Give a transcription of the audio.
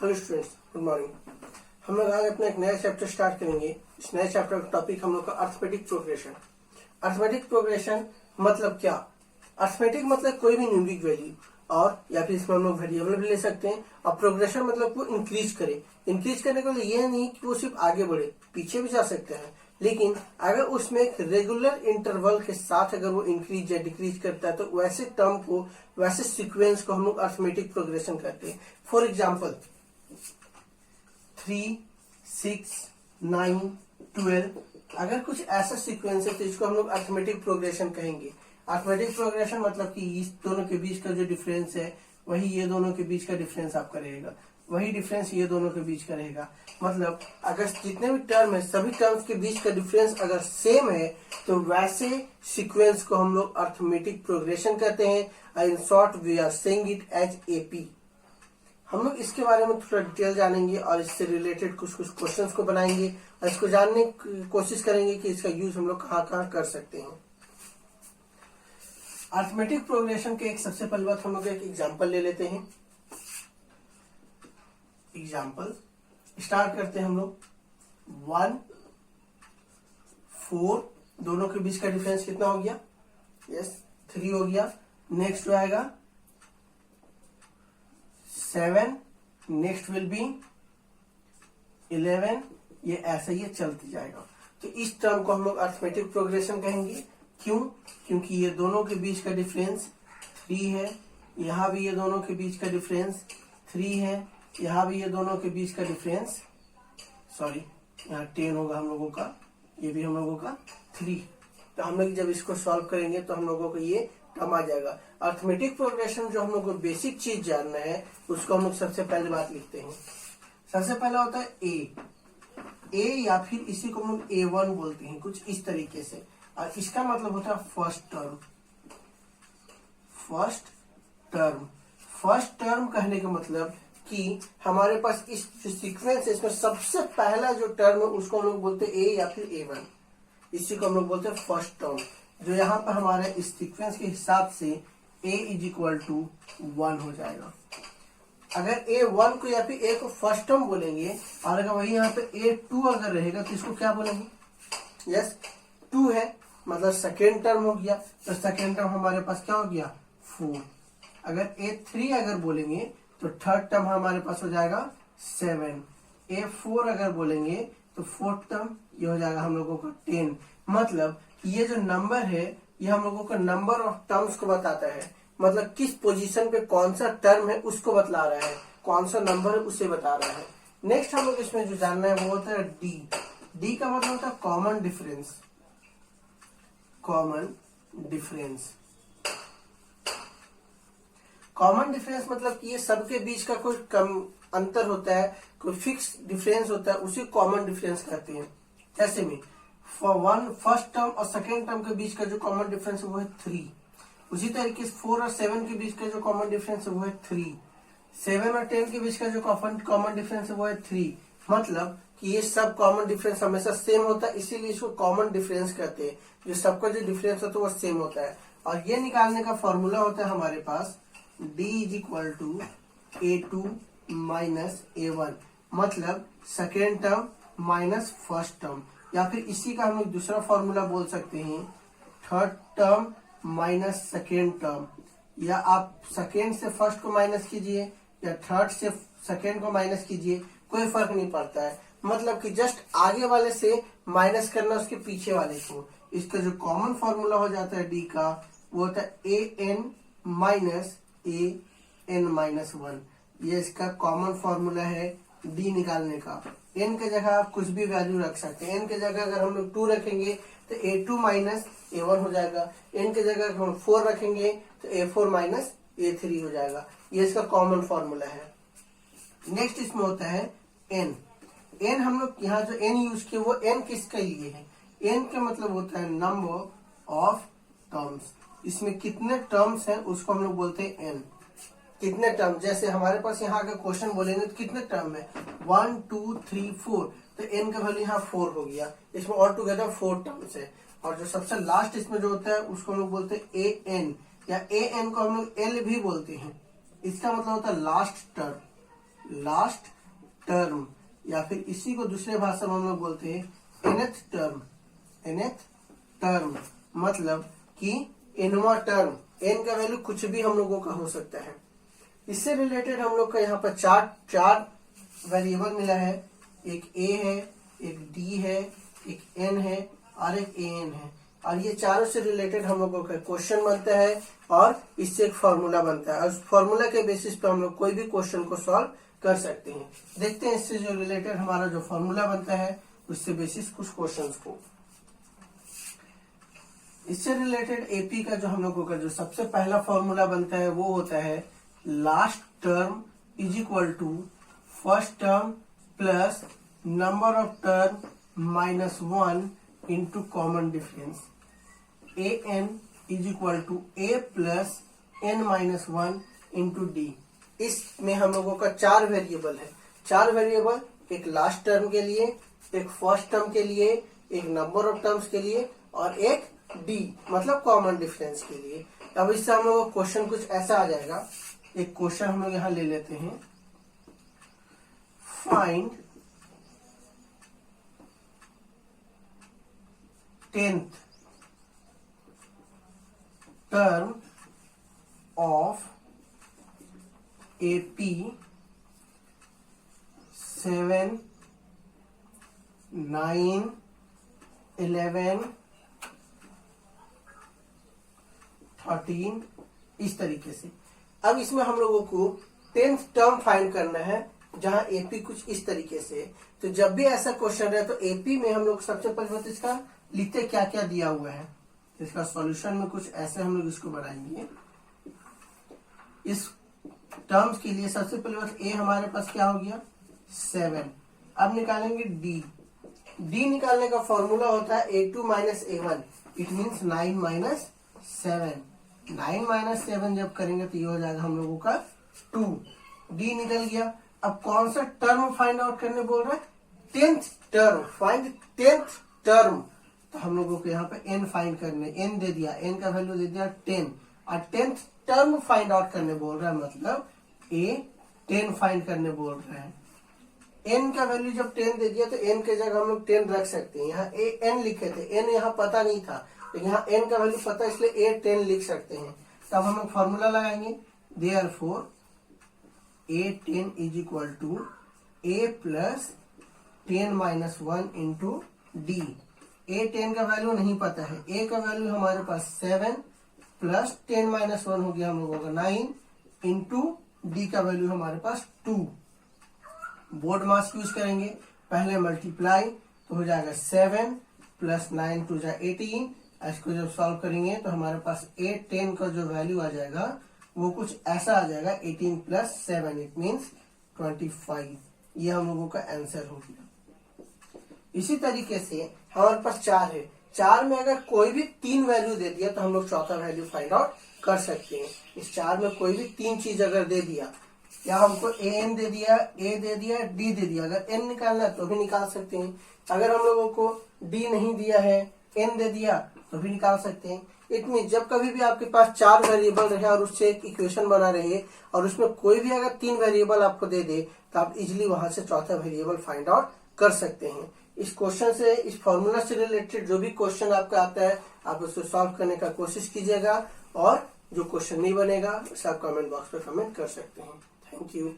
Hello students, good morning. हम लोग आज अपना एक नया चैप्टर स्टार्ट करेंगे। इस नए चैप्टर का टॉपिक हम लोग का अर्थमेटिक प्रोग्रेशन। अर्थमेटिक प्रोग्रेशन मतलब क्या? अर्थमेटिक मतलब कोई भी न्यूमेरिक वैल्यू और या फिर इसमें हम लोग वेरिएबल भी ले सकते हैं। और प्रोग्रेशन मतलब वो इंक्रीज करे। इंक्रीज करने का मतलब ये नहीं कि वो सिर्फ आगे बढ़े, पीछे भी जा सकते हैं, लेकिन अगर उसमें एक रेगुलर इंटरवल के साथ अगर वो इंक्रीज या डिक्रीज करता है तो वैसे टर्म को, वैसे सीक्वेंस को हम लोग अर्थमेटिक प्रोग्रेशन कहते हैं। फॉर एग्जाम्पल 3, 6, 9, 12 अगर कुछ ऐसा सीक्वेंस है तो इसको हम लोग अर्थमेटिक प्रोग्रेशन कहेंगे। अर्थमेटिक प्रोग्रेशन मतलब कि इस दोनों के बीच का जो डिफरेंस है वही ये दोनों के बीच का डिफरेंस आपका रहेगा, वही डिफरेंस ये दोनों के बीच का रहेगा। मतलब अगर जितने भी टर्म है सभी टर्म्स के बीच का डिफरेंस अगर सेम है तो वैसे सीक्वेंस को हम लोग अर्थमेटिक प्रोग्रेशन कहते हैं। In short we are saying it as AP. हम लोग इसके बारे में थोड़ा डिटेल जानेंगे और इससे रिलेटेड कुछ कुछ क्वेश्चंस को बनाएंगे और इसको जानने की कोशिश करेंगे कि इसका यूज हम लोग कहाँ कहाँ कर सकते हैं। अर्थमेटिक प्रोग्रेशन के एक सबसे पहले बात हम लोग एक एग्जांपल ले लेते हैं। एग्जांपल स्टार्ट करते हैं हम लोग। 1, 4 दोनों के बीच का डिफरेंस कितना हो गया? यस 3 हो गया। नेक्स्ट आएगा 7, नेक्स्ट विल बी 11। ये ऐसा ही चलते जाएगा। तो इस टर्म को हम लोग अर्थमेटिक प्रोग्रेशन कहेंगे। क्यों? क्योंकि ये दोनों के बीच का डिफरेंस 3 है, यहाँ भी ये दोनों के बीच का डिफरेंस 3 है, यहाँ भी ये दोनों के बीच का डिफरेंस यहाँ 10 होगा हम लोगों का, ये भी हम लोगों का 3। तो हम लोग जब इसको सॉल्व करेंगे तो हम लोगों को ये टर्म आ जाएगा। अर्थमेटिक प्रोग्रेशन जो हम लोग को बेसिक चीज जानना है उसको हम लोग सबसे पहले बात लिखते हैं। सबसे पहला होता है ए या फिर इसी को हम लोग A1 बोलते हैं कुछ इस तरीके से। और इसका मतलब होता है फर्स्ट टर्म। फर्स्ट टर्म कहने का मतलब कि हमारे पास इस जो सीक्वेंस है इसमें सबसे पहला जो टर्म है उसको हम लोग बोलते हैं ए या फिर A1। इसी को हम लोग बोलते हैं फर्स्ट टर्म। जो यहाँ पर हमारे इस सीक्वेंस के हिसाब से a = 1 हो जाएगा। अगर A1 को या फिर A को फर्स्ट टर्म बोलेंगे और अगर वही यहाँ पे A2 अगर रहेगा तो इसको क्या बोलेंगे? यस 2 है, मतलब सेकेंड टर्म हो गया। तो सेकेंड टर्म हमारे पास क्या हो गया? 4। अगर A3 अगर बोलेंगे तो थर्ड टर्म हमारे पास हो जाएगा 7। A4 अगर बोलेंगे तो फोर्थ टर्म ये हो जाएगा हम लोगों का 10। मतलब ये जो नंबर है ये हम लोगों का नंबर ऑफ टर्म्स को बताता है। मतलब किस पोजीशन पे कौन सा टर्म है उसको बतला रहा है, कौन सा नंबर है उसे बता रहा है। नेक्स्ट हम लोग इसमें जो जानना है वो होता है डी का मतलब होता है कॉमन डिफरेंस। कॉमन डिफरेंस मतलब कि ये सबके बीच का कोई कम अंतर होता है, कोई फिक्स डिफरेंस होता है, उसे कॉमन डिफरेंस कहते हैं। जैसे में फर्स्ट टर्म और सेकेंड टर्म के बीच का जो कॉमन डिफरेंस है वो है 3। उसी तरीके से 4 और 7 के बीच का जो कॉमन डिफरेंस है वो है 3। 7 और 10 के बीच का जो कॉमन डिफरेंस है वो है 3। मतलब कि ये सब कॉमन डिफरेंस हमेशा सेम होता है, इसीलिए इसको कॉमन डिफरेंस कहते हैं। जो सबका जो डिफरेंस होता है वो सेम होता है। और ये निकालने का फॉर्मूला होता है हमारे पास D = A2 - A1। मतलब second term minus first term, या फिर इसी का हम लोग दूसरा फॉर्मूला बोल सकते हैं third term minus second term. या आप सेकेंड से फर्स्ट को माइनस कीजिए या थर्ड से सेकेंड को माइनस कीजिए, कोई फर्क नहीं पड़ता है। मतलब कि जस्ट आगे वाले से माइनस करना उसके पीछे वाले को। इसका जो कॉमन फॉर्मूला हो जाता है डी का वो होता है AN - AN-1। ये इसका कॉमन फॉर्मूला है डी निकालने का। n के जगह आप कुछ भी वैल्यू रख सकते हैं। n के जगह अगर हम लोग 2 रखेंगे तो A2 - A1 हो जाएगा। n के जगह अगर हम 4 रखेंगे तो A4 - A3 हो जाएगा। ये इसका कॉमन फॉर्मूला है। नेक्स्ट इसमें होता है n हम लोग यहाँ जो n यूज किए वो n किसके लिए है? n का मतलब होता है नंबर ऑफ टर्म्स। इसमें कितने टर्म्स हैं उसको हम लोग बोलते हैं n। कितने टर्म, जैसे हमारे पास यहाँ का क्वेश्चन बोलेंगे तो कितने टर्म है? 1 2 3 4। तो n का वैल्यू यहाँ 4 हो गया। इसमें ऑल टुगेदर 4 टर्म्स है। और जो सबसे लास्ट इसमें जो होता है उसको हम लोग बोलते हैं AN, या AN को हम लोग L भी बोलते हैं। इसका मतलब होता है लास्ट टर्म। लास्ट टर्म, या फिर इसी को दूसरे भाषा में हम लोग बोलते हैं nth टर्म। nth टर्म मतलब कि nवां टर्म, n का वैल्यू कुछ भी हम लोगों का हो सकता है। इससे रिलेटेड हम लोग का यहाँ पर चार वेरिएबल मिला है, एक a है, एक d है, एक n है और एक an है, और ये चारों से रिलेटेड हम लोगों का क्वेश्चन बनता है और इससे एक फॉर्मूला बनता है, और उस फॉर्मूला के बेसिस पे हम लोग कोई भी क्वेश्चन को सॉल्व कर सकते हैं। देखते हैं इससे जो रिलेटेड हमारा जो फॉर्मूला बनता है उससे बेसिस कुछ क्वेश्चंस को। इससे रिलेटेड एपी का जो हम लोगों का जो सबसे पहला फॉर्मूला बनता है वो होता है last term is equal to first term plus number of term minus 1 into common difference. A N is equal to A plus N minus 1 into D. इसमें हम लोगों का चार वेरिएबल है, चार वेरिएबल, एक लास्ट टर्म के लिए, एक फर्स्ट टर्म के लिए, एक नंबर ऑफ टर्म्स के लिए और एक डी मतलब कॉमन डिफरेंस के लिए। अब इससे हम लोग क्वेश्चन कुछ ऐसा आ जाएगा। एक क्वेश्चन हम लोग यहां ले लेते हैं, find 10th term of AP 7, 9, 11, 13 इस तरीके से। अब इसमें हम लोगों को 10th टर्म फाइंड करना है जहां एपी कुछ इस तरीके से। तो जब भी ऐसा क्वेश्चन रहे तो एपी में हम लोग सबसे पहले तो इसका लिखते क्या क्या दिया हुआ है, इसका सॉल्यूशन में कुछ ऐसे हम लोग इसको बनाएंगे। इस टर्म्स के लिए सबसे पहले ए हमारे पास क्या हो गया 7। अब निकालेंगे डी। डी निकालने का फॉर्मूला होता है A2 minus A1, it means 9 minus 7। 9 minus 7 जब करेंगे तो ये हो जाएगा हम लोगों का 2। डी निकल गया। अब कौन सा टर्म फाइंड आउट करने बोल रहा है 10th term, find 10th term. तो हम लोगों को यहाँ पे n फाइंड करने, n दे दिया, n का वैल्यू दे दिया 10 और 10th टर्म फाइंड आउट करने बोल रहा है, मतलब a 10 फाइंड करने बोल रहा है। n का वैल्यू जब 10 दे दिया तो n के जगह हम लोग 10 रख सकते हैं। यहाँ a n लिखे थे, n यहाँ पता नहीं था, तो यहाँ n का वैल्यू पता इसलिए a 10 लिख सकते हैं। तब हम लोग फॉर्मूला लगाएंगे, therefore A10 is equal to a plus 10 minus 1 into D. A10 का वैल्यू नहीं पता है, a का वैल्यू हमारे पास 7 प्लस 10 माइनस 1 हो गया हम लोगों का 9 इंटू डी का वैल्यू हमारे पास 2। बोर्ड मास यूज करेंगे, पहले मल्टीप्लाई तो हो जाएगा 7 प्लस 9 टू जा 18। इसको जब सॉल्व करेंगे तो हमारे पास A10 का जो वैल्यू आ जाएगा वो कुछ ऐसा आ जाएगा 18 प्लस 7 इट मीन्स 25। ये हम लोगों का आंसर हो गया। इसी तरीके से हमारे पास 4 है, 4 में अगर कोई भी 3 वैल्यू दे दिया तो हम लोग चौथा वैल्यू फाइंड आउट कर सकते हैं। इस 4 में कोई भी 3 चीज अगर दे दिया, या हमको an दे दिया, a दे दिया, d दे दिया, अगर n निकालना है तो भी निकाल सकते हैं। अगर हम लोगों को d नहीं दिया है, n दे दिया तो भी निकाल सकते हैं। इट मीन जब कभी भी आपके पास 4 वेरिएबल रहे और उससे एक इक्वेशन बना रहे और उसमें कोई भी अगर 3 वेरिएबल आपको दे दे तो आप इजिली वहां से चौथा वेरिएबल फाइंड आउट कर सकते हैं। इस क्वेश्चन से, इस फॉर्मूला से रिलेटेड जो भी क्वेश्चन आपका आता है आप उसको सॉल्व करने का कोशिश कीजिएगा, और जो क्वेश्चन नहीं बनेगा उसे आप कमेंट बॉक्स में कमेंट कर सकते हैं। Thank you.